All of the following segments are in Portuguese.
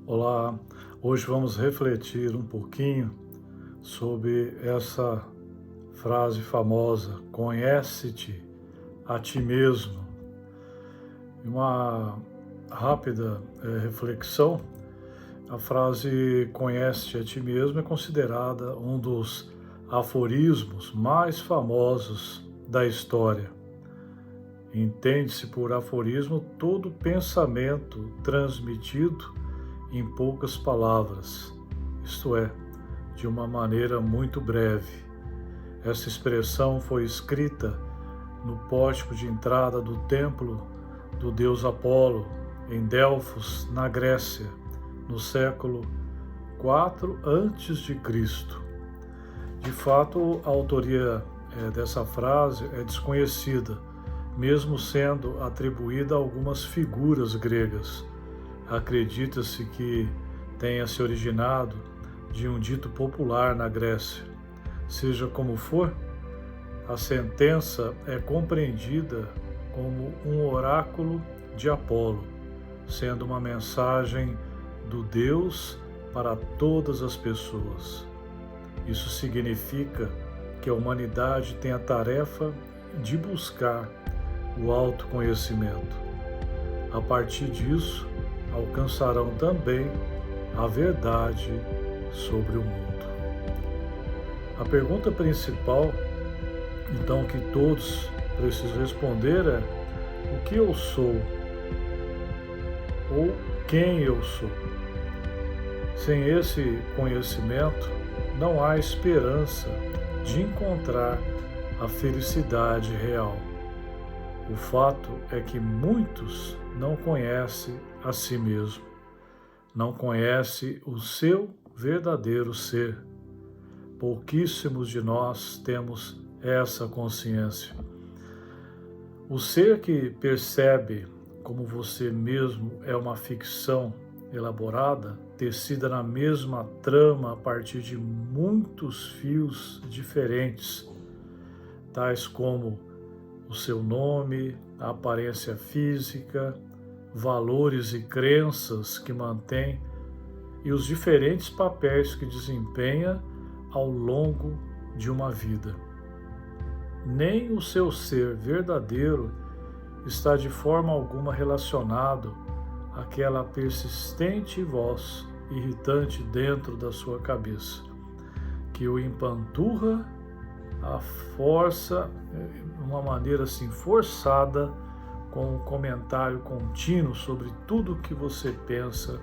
Olá, hoje vamos refletir um pouquinho sobre essa frase famosa: conhece-te a ti mesmo. Uma rápida reflexão: a frase conhece-te a ti mesmo é considerada um dos aforismos mais famosos da história. Entende-se por aforismo todo pensamento transmitido em poucas palavras, isto é, de uma maneira muito breve. Essa expressão foi escrita no pórtico de entrada do templo do deus Apolo, em Delfos, na Grécia, no século IV a.C. De fato, a autoria dessa frase é desconhecida, mesmo sendo atribuída a algumas figuras gregas. Acredita-se que tenha se originado de um dito popular na Grécia. Seja como for, a sentença é compreendida como um oráculo de Apolo, sendo uma mensagem do Deus para todas as pessoas. Isso significa que a humanidade tem a tarefa de buscar o autoconhecimento. A partir disso, alcançarão também a verdade sobre o mundo. A pergunta principal, então, que todos precisam responder é: o que eu sou? Ou quem eu sou? Sem esse conhecimento, não há esperança de encontrar a felicidade real. O fato é que muitos não conhecem a si mesmo, não conhecem o seu verdadeiro ser. Pouquíssimos de nós temos essa consciência. O ser que percebe como você mesmo é uma ficção elaborada, tecida na mesma trama a partir de muitos fios diferentes, tais como o seu nome, a aparência física, valores e crenças que mantém e os diferentes papéis que desempenha ao longo de uma vida. Nem o seu ser verdadeiro está de forma alguma relacionado àquela persistente voz irritante dentro da sua cabeça, que o empanturra a força, de uma maneira assim forçada, com um comentário contínuo sobre tudo que você pensa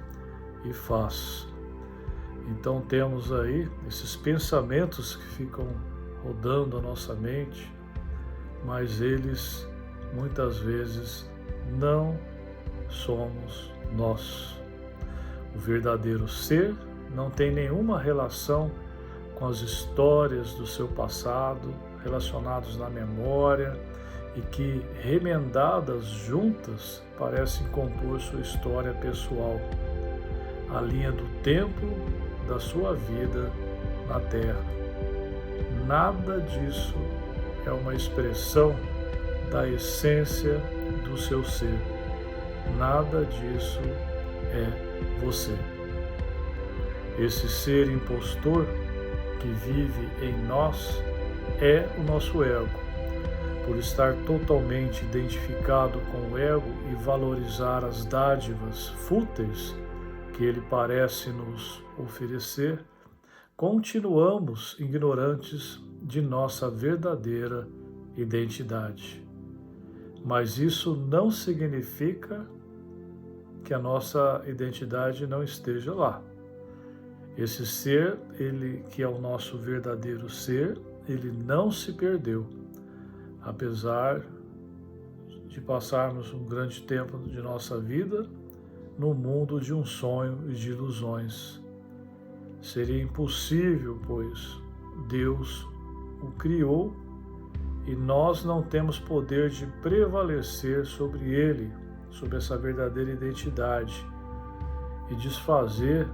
e faz. Então temos aí esses pensamentos que ficam rodando a nossa mente, mas eles muitas vezes não somos nós. O verdadeiro ser não tem nenhuma relação com as histórias do seu passado, relacionados na memória e que, remendadas juntas, parecem compor sua história pessoal, a linha do tempo da sua vida na Terra. Nada disso é uma expressão da essência do seu ser. Nada disso é você. Esse ser impostor que vive em nós é o nosso ego. Por estar totalmente identificado com o ego e valorizar as dádivas fúteis que ele parece nos oferecer, continuamos ignorantes de nossa verdadeira identidade. Mas isso não significa que a nossa identidade não esteja lá. Esse ser, ele que é o nosso verdadeiro ser, ele não se perdeu, apesar de passarmos um grande tempo de nossa vida no mundo de um sonho e de ilusões. Seria impossível, pois Deus o criou e nós não temos poder de prevalecer sobre ele, sobre essa verdadeira identidade e desfazer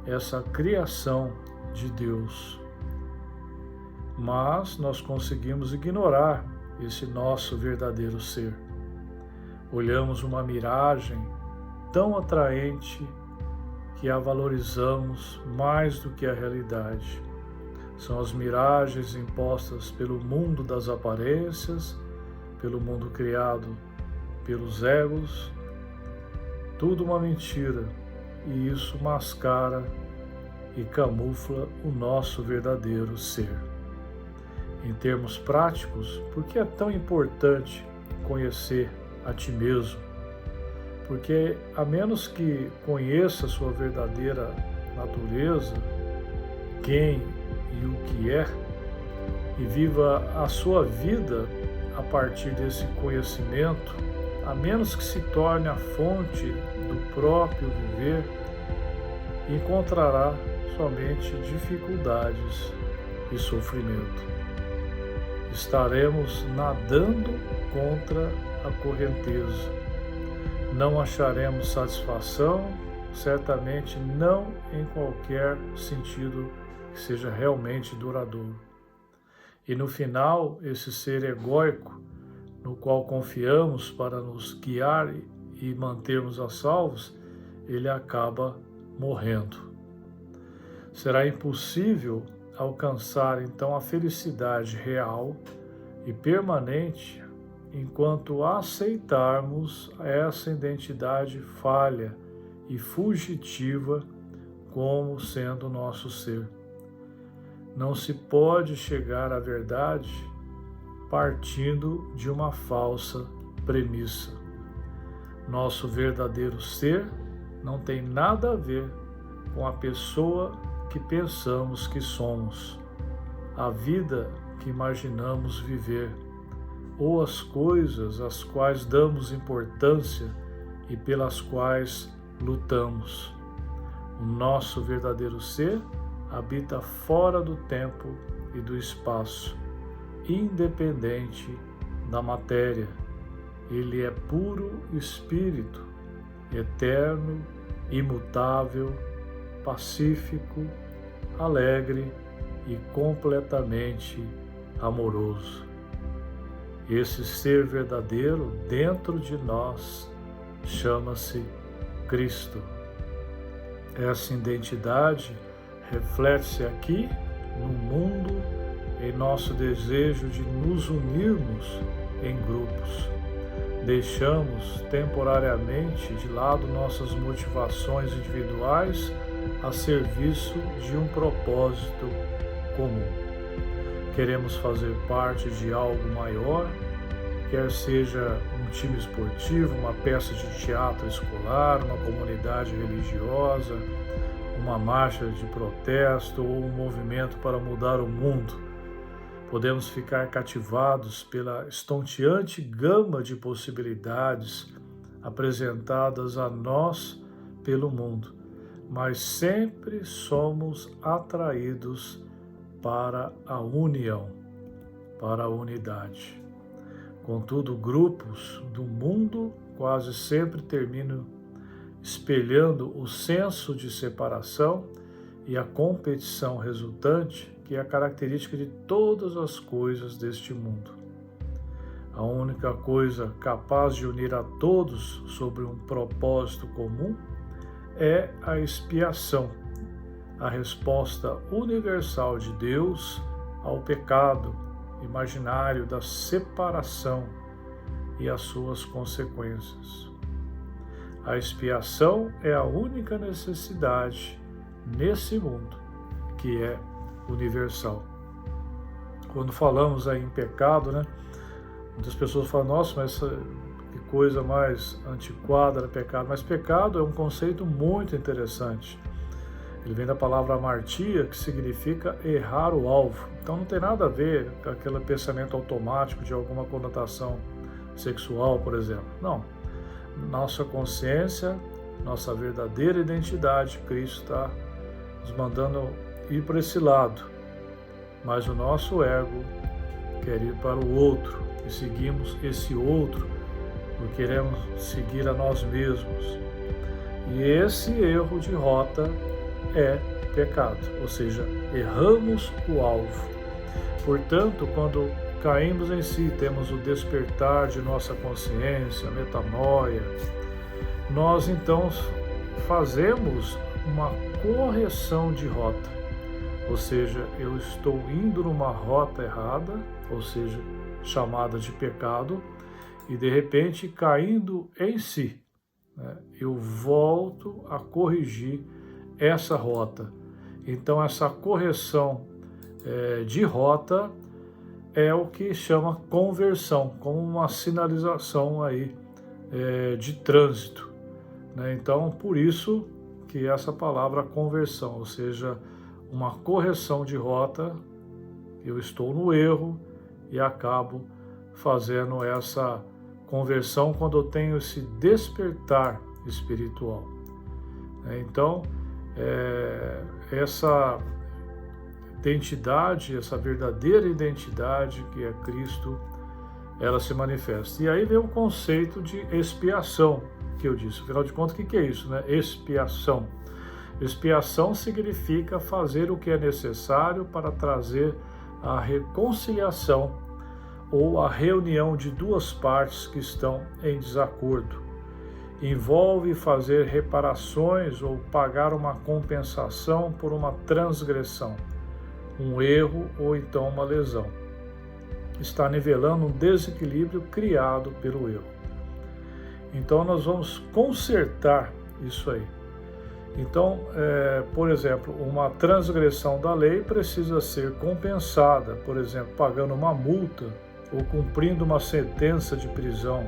essa criação de Deus. Mas nós conseguimos ignorar esse nosso verdadeiro ser. Olhamos uma miragem tão atraente que a valorizamos mais do que a realidade. São as miragens impostas pelo mundo das aparências, pelo mundo criado pelos egos, tudo uma mentira, e isso mascara e camufla o nosso verdadeiro ser. Em termos práticos, por que é tão importante conhecer a ti mesmo? Porque a menos que conheça a sua verdadeira natureza, quem e o que é, e viva a sua vida a partir desse conhecimento, a menos que se torne a fonte do próprio viver, encontrará somente dificuldades e sofrimento. Estaremos nadando contra a correnteza. Não acharemos satisfação, certamente não em qualquer sentido que seja realmente duradouro. E no final, esse ser egóico, no qual confiamos para nos guiar e mantermos a salvos, ele acaba morrendo. Será impossível alcançar então a felicidade real e permanente enquanto aceitarmos essa identidade falha e fugitiva como sendo nosso ser. Não se pode chegar à verdade partindo de uma falsa premissa. Nosso verdadeiro ser não tem nada a ver com a pessoa que pensamos que somos, a vida que imaginamos viver, ou as coisas às quais damos importância e pelas quais lutamos. O nosso verdadeiro ser habita fora do tempo e do espaço, independente da matéria. Ele é puro espírito, eterno, imutável, pacífico, alegre e completamente amoroso. Esse ser verdadeiro dentro de nós chama-se Cristo. Essa identidade reflete-se aqui no mundo em nosso desejo de nos unirmos em grupos. Deixamos temporariamente de lado nossas motivações individuais a serviço de um propósito comum. Queremos fazer parte de algo maior, quer seja um time esportivo, uma peça de teatro escolar, uma comunidade religiosa, uma marcha de protesto ou um movimento para mudar o mundo. Podemos ficar cativados pela estonteante gama de possibilidades apresentadas a nós pelo mundo, mas sempre somos atraídos para a união, para a unidade. Contudo, grupos do mundo quase sempre terminam espelhando o senso de separação e a competição resultante, que é a característica de todas as coisas deste mundo. A única coisa capaz de unir a todos sobre um propósito comum é a expiação, a resposta universal de Deus ao pecado imaginário da separação e as suas consequências. A expiação é a única necessidade nesse mundo que é universal. Quando falamos aí em pecado, muitas pessoas falam, nossa, mas que coisa mais antiquada era pecado. Mas pecado é um conceito muito interessante. Ele vem da palavra amartia, que significa errar o alvo. Então não tem nada a ver com aquele pensamento automático de alguma conotação sexual, por exemplo. Não. Nossa consciência, nossa verdadeira identidade, Cristo está nos mandando ir para esse lado. Mas o nosso ego quer ir para o outro. E seguimos esse outro porque queremos seguir a nós mesmos. E esse erro de rota é pecado, ou seja, erramos o alvo. Portanto, quando caímos em si, temos o despertar de nossa consciência, metanoia, nós então fazemos uma correção de rota, ou seja, eu estou indo numa rota errada, ou seja, chamada de pecado, e de repente caindo em si, né, eu volto a corrigir essa rota. Então essa correção de rota é o que chama conversão, como uma sinalização aí de trânsito, né? Então, por isso que essa palavra conversão, ou seja, uma correção de rota, eu estou no erro e acabo fazendo essa conversão quando eu tenho esse despertar espiritual. Então, essa identidade, essa verdadeira identidade que é Cristo, ela se manifesta. E aí vem o conceito de expiação, que eu disse. Afinal de contas, o que é isso, né? Expiação. Expiação significa fazer o que é necessário para trazer a reconciliação ou a reunião de duas partes que estão em desacordo. Envolve fazer reparações ou pagar uma compensação por uma transgressão, um erro ou então uma lesão. Está nivelando um desequilíbrio criado pelo erro. Então nós vamos consertar isso aí. Então, por exemplo, uma transgressão da lei precisa ser compensada, por exemplo, pagando uma multa ou cumprindo uma sentença de prisão.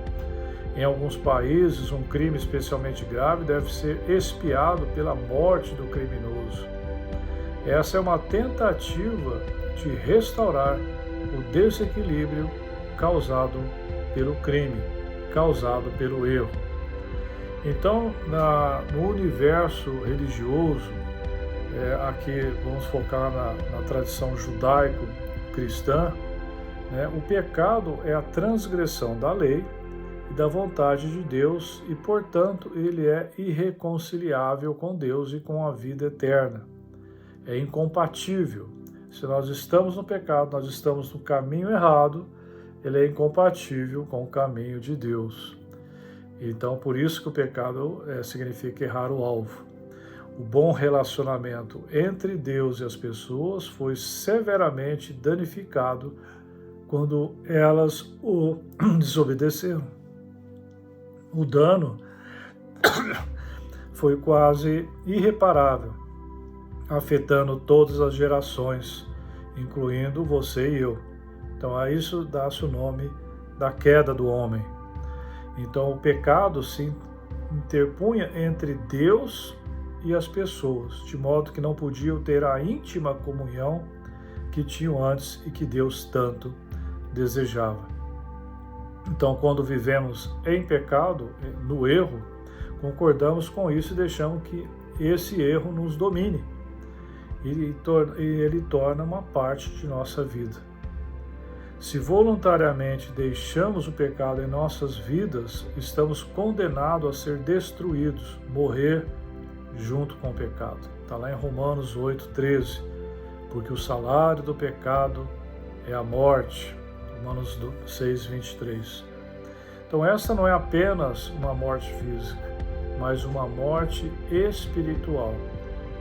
Em alguns países, um crime especialmente grave deve ser expiado pela morte do criminoso. Essa é uma tentativa de restaurar o desequilíbrio causado pelo crime, causado pelo erro. Então, no universo religioso, aqui vamos focar na tradição judaico-cristã, né, o pecado é a transgressão da lei e da vontade de Deus e, portanto, ele é irreconciliável com Deus e com a vida eterna. É incompatível. Se nós estamos no pecado, nós estamos no caminho errado, ele é incompatível com o caminho de Deus. Então, por isso que o pecado significa errar o alvo. O bom relacionamento entre Deus e as pessoas foi severamente danificado quando elas o desobedeceram. O dano foi quase irreparável, afetando todas as gerações, incluindo você e eu. Então, a isso dá-se o nome da queda do homem. Então, o pecado se interpunha entre Deus e as pessoas, de modo que não podiam ter a íntima comunhão que tinham antes e que Deus tanto desejava. Então, quando vivemos em pecado, no erro, concordamos com isso e deixamos que esse erro nos domine. E ele torna uma parte de nossa vida. Se voluntariamente deixamos o pecado em nossas vidas, estamos condenados a ser destruídos, morrer junto com o pecado. Está lá em Romanos 8,13. Porque o salário do pecado é a morte. Romanos 6,23. Então essa não é apenas uma morte física, mas uma morte espiritual,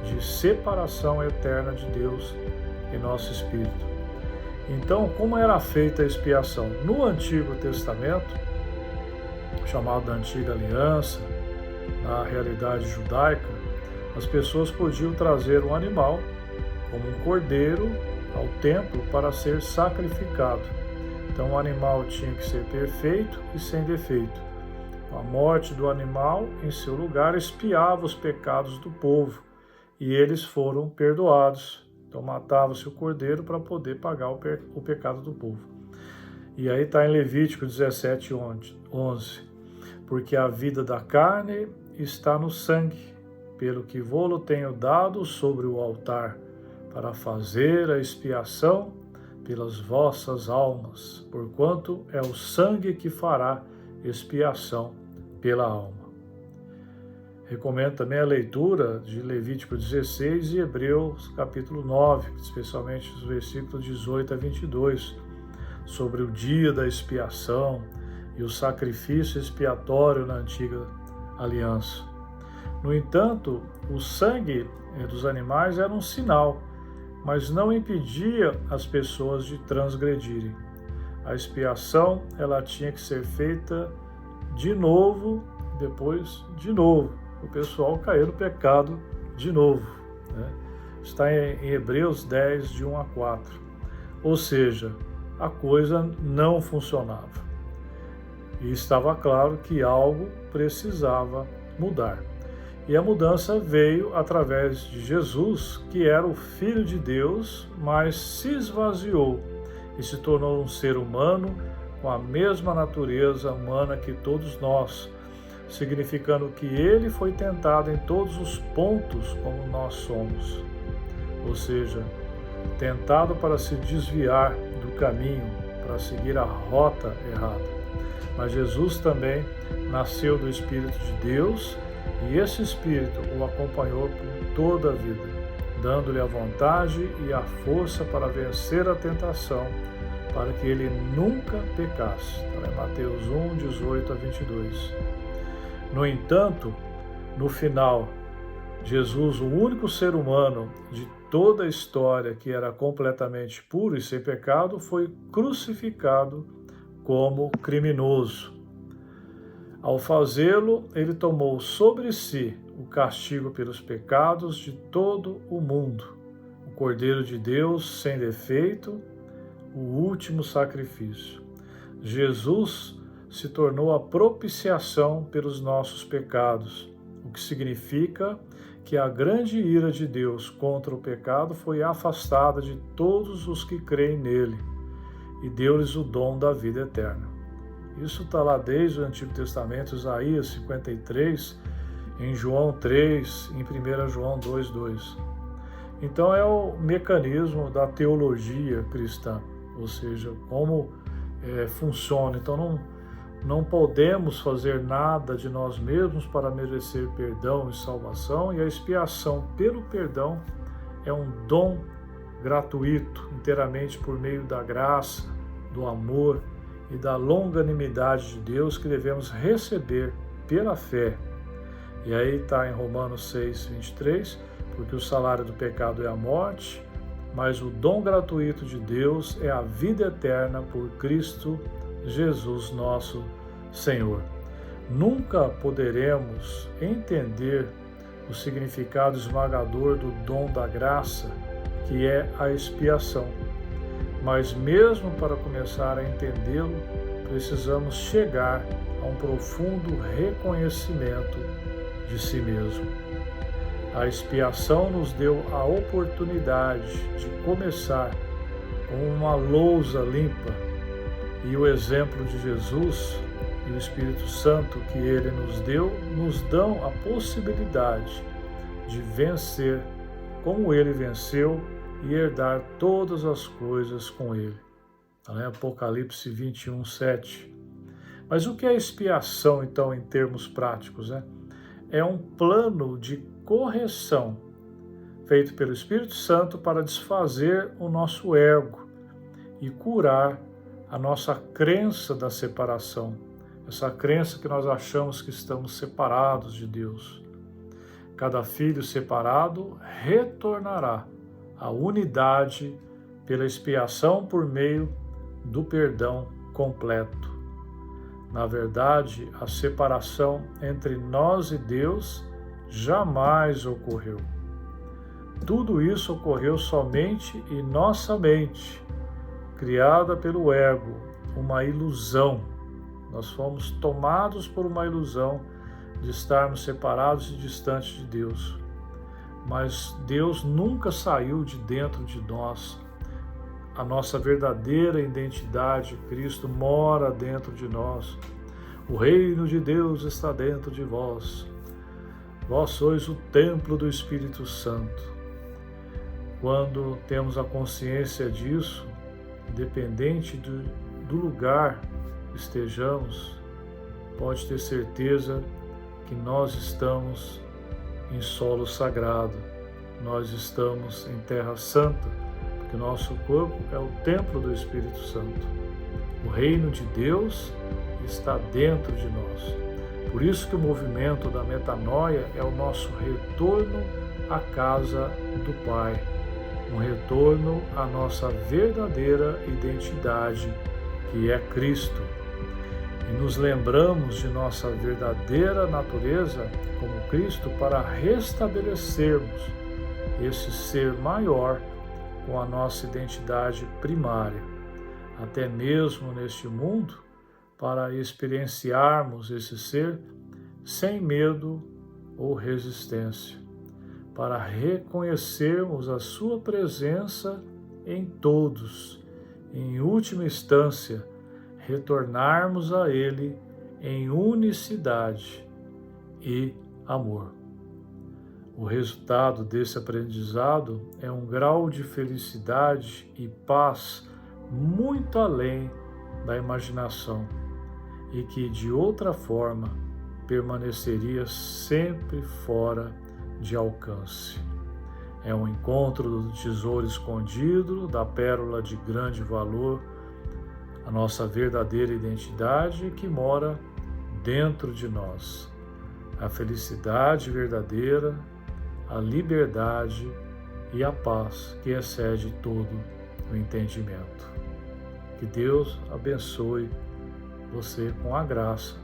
de separação eterna de Deus em nosso espírito. Então, como era feita a expiação? No Antigo Testamento, chamado da Antiga Aliança, na realidade judaica, as pessoas podiam trazer um animal, como um cordeiro, ao templo para ser sacrificado. Então, o animal tinha que ser perfeito e sem defeito. A morte do animal, em seu lugar, expiava os pecados do povo, e eles foram perdoados. Então matava-se o cordeiro para poder pagar o pecado do povo. E aí está em Levítico 17:11. Porque a vida da carne está no sangue, pelo que vô-lo tenho dado sobre o altar, para fazer a expiação pelas vossas almas, porquanto é o sangue que fará expiação pela alma. Recomendo também a leitura de Levítico 16 e Hebreus capítulo 9, especialmente os versículos 18 a 22, sobre o dia da expiação e o sacrifício expiatório na antiga aliança. No entanto, o sangue dos animais era um sinal, mas não impedia as pessoas de transgredirem. A expiação, ela tinha que ser feita de novo, depois de novo. O pessoal caiu no pecado de novo, né? Está em Hebreus 10, de 1 a 4. Ou seja, a coisa não funcionava. E estava claro que algo precisava mudar. E a mudança veio através de Jesus, que era o Filho de Deus, mas se esvaziou e se tornou um ser humano com a mesma natureza humana que todos nós, significando que ele foi tentado em todos os pontos como nós somos. Ou seja, tentado para se desviar do caminho, para seguir a rota errada. Mas Jesus também nasceu do Espírito de Deus e esse Espírito o acompanhou por toda a vida, dando-lhe a vontade e a força para vencer a tentação, para que ele nunca pecasse. Está em Mateus 1, 18 a 22. No entanto, no final, Jesus, o único ser humano de toda a história que era completamente puro e sem pecado, foi crucificado como criminoso. Ao fazê-lo, ele tomou sobre si o castigo pelos pecados de todo o mundo, o Cordeiro de Deus sem defeito, o último sacrifício. Jesus se tornou a propiciação pelos nossos pecados, o que significa que a grande ira de Deus contra o pecado foi afastada de todos os que creem nele e deu-lhes o dom da vida eterna. Isso está lá desde o Antigo Testamento, Isaías 53, em João 3, em 1 João 2,2. Então é o mecanismo da teologia cristã, ou seja, como funciona. Então não podemos fazer nada de nós mesmos para merecer perdão e salvação, e a expiação pelo perdão é um dom gratuito, inteiramente por meio da graça, do amor e da longanimidade de Deus que devemos receber pela fé. E aí está em Romanos 6, 23, porque o salário do pecado é a morte, mas o dom gratuito de Deus é a vida eterna por Cristo Jesus nosso Senhor. Nunca poderemos entender o significado esmagador do dom da graça, que é a expiação. Mas mesmo para começar a entendê-lo, precisamos chegar a um profundo reconhecimento de si mesmo. A expiação nos deu a oportunidade de começar com uma lousa limpa, e o exemplo de Jesus e o Espírito Santo que ele nos deu, nos dão a possibilidade de vencer como ele venceu e herdar todas as coisas com ele. Apocalipse 21, 7. Mas o que é expiação, então, em termos práticos? É um plano de correção feito pelo Espírito Santo para desfazer o nosso ego e curar a nossa crença da separação, essa crença que nós achamos que estamos separados de Deus. Cada filho separado retornará à unidade pela expiação por meio do perdão completo. Na verdade, a separação entre nós e Deus jamais ocorreu. Tudo isso ocorreu somente em nossa mente, criada pelo ego, uma ilusão. Nós fomos tomados por uma ilusão de estarmos separados e distantes de Deus. Mas Deus nunca saiu de dentro de nós. A nossa verdadeira identidade, Cristo, mora dentro de nós. O reino de Deus está dentro de vós. Vós sois o templo do Espírito Santo. Quando temos a consciência disso, independente do lugar que estejamos, pode ter certeza que nós estamos em solo sagrado, nós estamos em terra santa, porque nosso corpo é o templo do Espírito Santo. O reino de Deus está dentro de nós. Por isso que o movimento da metanoia é o nosso retorno à casa do Pai, um retorno à nossa verdadeira identidade, que é Cristo. E nos lembramos de nossa verdadeira natureza como Cristo para restabelecermos esse ser maior com a nossa identidade primária, até mesmo neste mundo, para experienciarmos esse ser sem medo ou resistência, para reconhecermos a sua presença em todos, em última instância, retornarmos a Ele em unicidade e amor. O resultado desse aprendizado é um grau de felicidade e paz muito além da imaginação e que, de outra forma, permaneceria sempre fora de alcance. É um encontro do tesouro escondido, da pérola de grande valor, a nossa verdadeira identidade que mora dentro de nós. A felicidade verdadeira, a liberdade e a paz que excede todo o entendimento. Que Deus abençoe você com a graça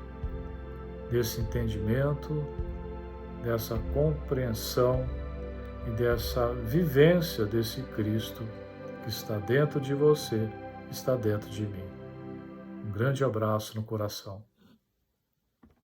desse entendimento, dessa compreensão e dessa vivência desse Cristo que está dentro de você, está dentro de mim. Um grande abraço no coração.